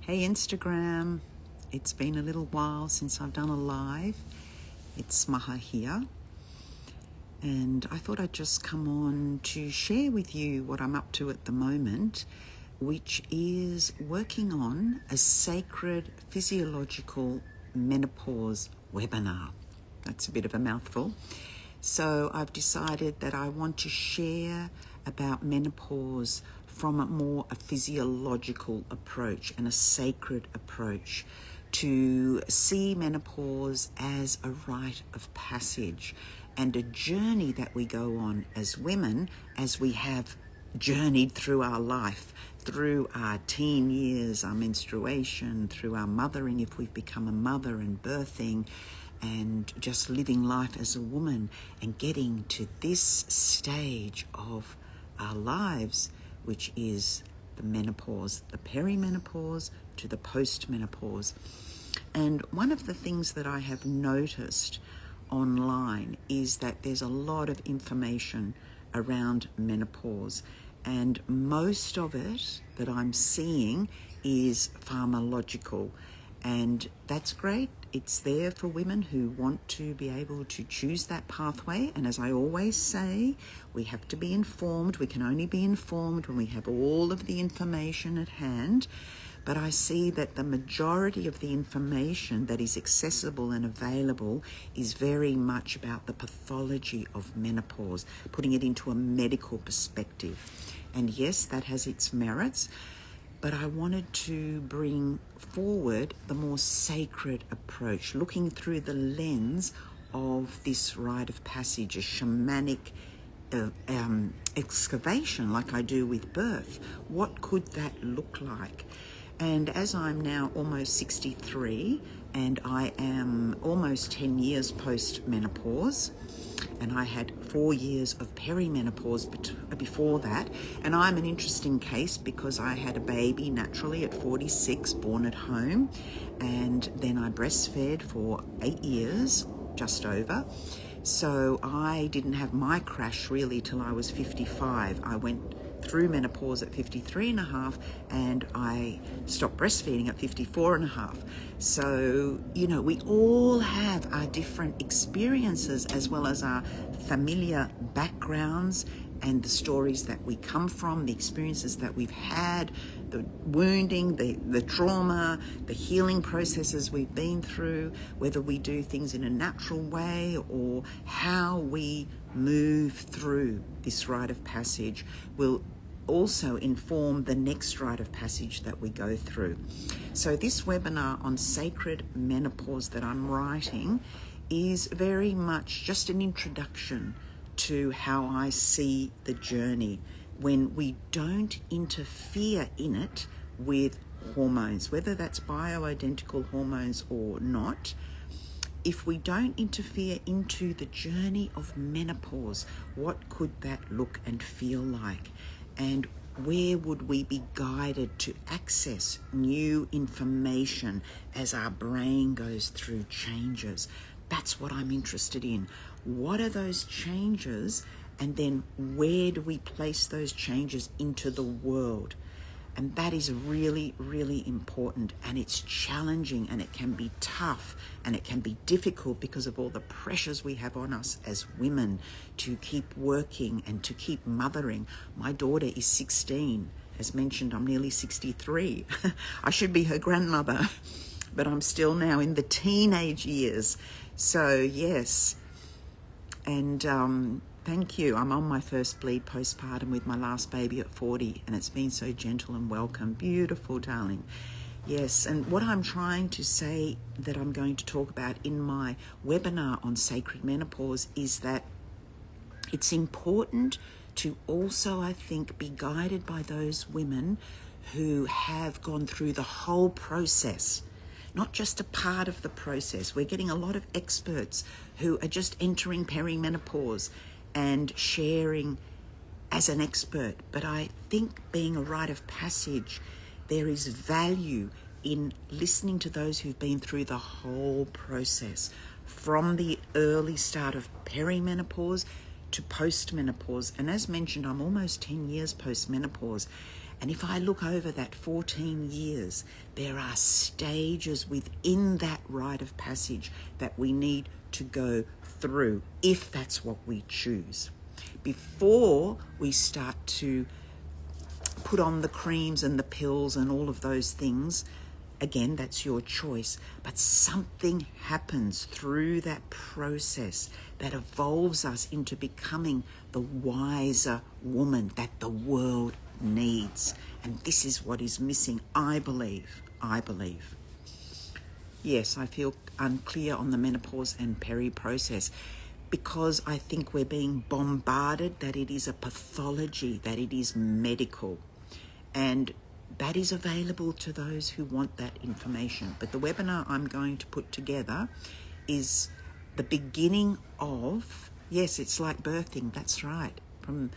Hey Instagram, it's been a little while since I've done a live. It's Maha here, and I thought I'd just come on to share with you what I'm up to at the moment, which is working on a sacred physiological menopause webinar. That's a bit of a mouthful. So I've decided that I want to share about menopause from a physiological approach and a sacred approach, to see menopause as a rite of passage and a journey that we go on as women, as we have journeyed through our life, through our teen years, our menstruation, through our mothering if we've become a mother, and birthing, and just living life as a woman and getting to this stage of our lives, which is the menopause, the perimenopause to the postmenopause. And one of the things that I have noticed online is that there's a lot of information around menopause, and most of it that I'm seeing is pharmacological, and that's great. It's there for women who want to be able to choose that pathway. And as I always say, we have to be informed. We can only be informed when we have all of the information at hand. But I see that the majority of the information that is accessible and available is very much about the pathology of menopause, putting it into a medical perspective. And yes, that has its merits, but I wanted to bring forward the more sacred approach, looking through the lens of this rite of passage, a shamanic excavation like I do with birth. What could that look like? And as I'm now almost 63 and I am almost 10 years post-menopause, and I had 4 years of perimenopause before that, and I'm an interesting case because I had a baby naturally at 46, born at home, and then I breastfed for 8 years, just over. So I didn't have my crash really till I was 55. I went through menopause at 53 and a half, and I stopped breastfeeding at 54 and a half. So, we all have our different experiences as well as our familiar backgrounds and the stories that we come from, the experiences that we've had, the wounding, the trauma, the healing processes we've been through, whether we do things in a natural way or how we move through this rite of passage will also inform the next rite of passage that we go through. So this webinar on sacred menopause that I'm writing is very much just an introduction to how I see the journey when we don't interfere in it with hormones, whether that's bioidentical hormones or not. If we don't interfere into the journey of menopause, what could that look and feel like? And where would we be guided to access new information as our brain goes through changes? That's what I'm interested in. What are those changes? And then where do we place those changes into the world? And that is really, really important, and it's challenging, and it can be tough, and it can be difficult because of all the pressures we have on us as women to keep working and to keep mothering. My daughter is 16. As mentioned, I'm nearly 63. I should be her grandmother, but I'm still now in the teenage years. So yes, and thank you. I'm on my first bleed postpartum with my last baby at 40, and it's been so gentle and welcome. Beautiful, darling. Yes, and what I'm trying to say that I'm going to talk about in my webinar on sacred menopause is that it's important to also, I think, be guided by those women who have gone through the whole process, not just a part of the process. We're getting a lot of experts who are just entering perimenopause and sharing as an expert. But I think being a rite of passage, there is value in listening to those who've been through the whole process, from the early start of perimenopause to postmenopause. And as mentioned, I'm almost 10 years postmenopause, And if I look over that 14 years, there are stages within that rite of passage that we need to go through, if that's what we choose, before we start to put on the creams and the pills and all of those things. Again, that's your choice. But something happens through that process that evolves us into becoming the wiser woman that the world needs. And this is what is missing, I believe. Yes, I feel unclear on the menopause and peri process, because I think we're being bombarded that it is a pathology, that it is medical. And that is available to those who want that information. But the webinar I'm going to put together is the beginning of, yes, it's like birthing, that's right, from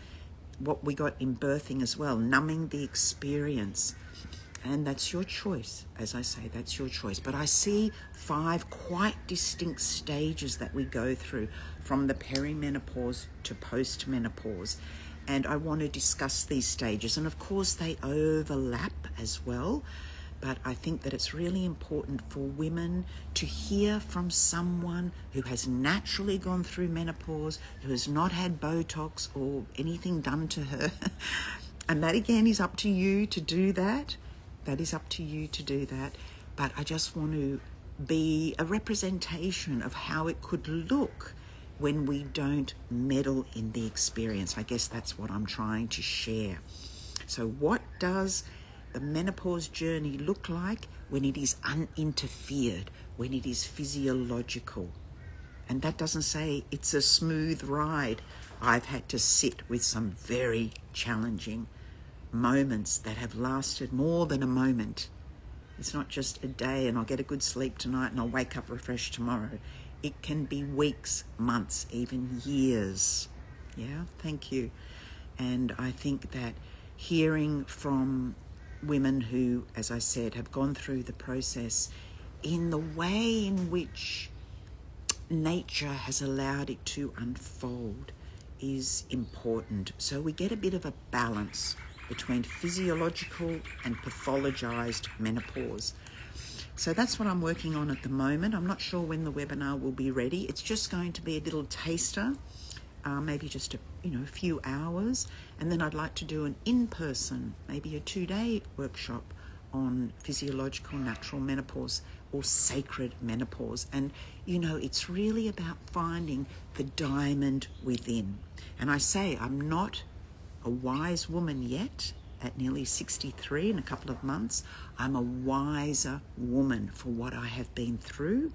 what we got in birthing as well, numbing the experience. And that's your choice, as I say, that's your choice. But I see 5 quite distinct stages that we go through from the perimenopause to postmenopause. And I want to discuss these stages. And of course, they overlap as well. But I think that it's really important for women to hear from someone who has naturally gone through menopause, who has not had Botox or anything done to her. And that, again, is up to you to do that. That is up to you to do that. But I just want to be a representation of how it could look when we don't meddle in the experience. I guess that's what I'm trying to share. So what does the menopause journey look like when it is uninterfered, when it is physiological? And that doesn't say it's a smooth ride. I've had to sit with some very challenging moments that have lasted more than a moment. It's not just a day and I'll get a good sleep tonight and I'll wake up refreshed tomorrow. It can be weeks, months, even years. Yeah, thank you. And I think that hearing from women who, as I said, have gone through the process in the way in which nature has allowed it to unfold is important. So we get a bit of a balance between physiological and pathologized menopause. So that's what I'm working on at the moment. I'm not sure when the webinar will be ready. It's just going to be a little taster, maybe just a few hours, and then I'd like to do an in-person, maybe a 2-day workshop on physiological natural menopause or sacred menopause. And it's really about finding the diamond within. And I say I'm not a wise woman yet. At nearly 63 in a couple of months, I'm a wiser woman for what I have been through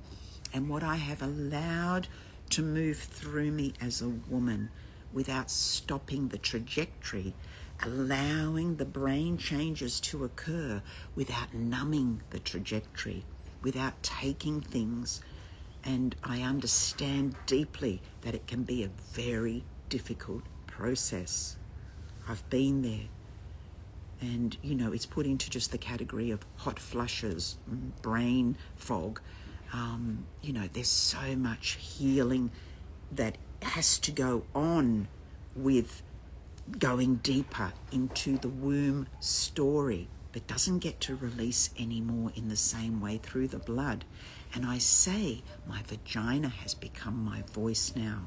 and what I have allowed to move through me as a woman without stopping the trajectory, allowing the brain changes to occur without numbing the trajectory, without taking things. And I understand deeply that it can be a very difficult process. I've been there. And, it's put into just the category of hot flushes, brain fog. There's so much healing that has to go on with going deeper into the womb story that doesn't get to release anymore in the same way through the blood. And I say my vagina has become my voice now.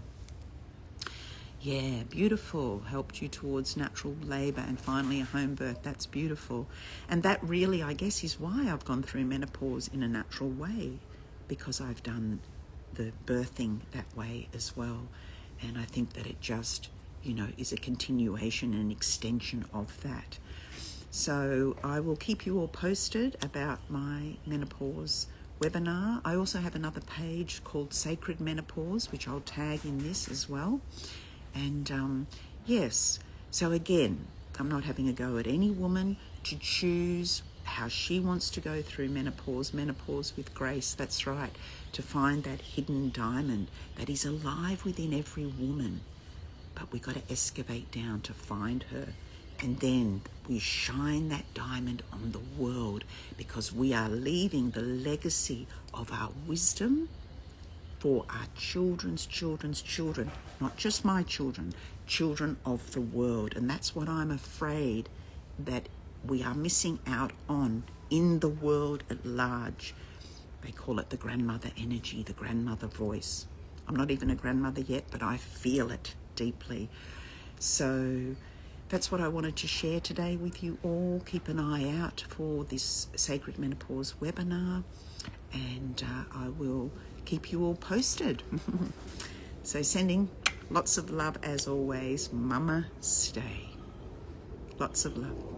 Yeah, beautiful. Helped you towards natural labour and finally a home birth. That's beautiful. And that really, I guess, is why I've gone through menopause in a natural way, because I've done the birthing that way as well. And I think that it just, is a continuation and extension of that. So I will keep you all posted about my menopause webinar. I also have another page called Sacred Menopause, which I'll tag in this as well. And yes, so again, I'm not having a go at any woman to choose how she wants to go through menopause with grace, that's right, to find that hidden diamond that is alive within every woman. But we've got to excavate down to find her. And then we shine that diamond on the world, because we are leaving the legacy of our wisdom for our children's children, not just my children, children of the world. And that's what I'm afraid that we are missing out on in the world at large. They call it the grandmother energy, the grandmother voice. I'm not even a grandmother yet, but I feel it deeply. So that's what I wanted to share today with you all. Keep an eye out for this Sacred Menopause webinar, and I will keep you all posted. So sending lots of love as always. Mama, stay. Lots of love.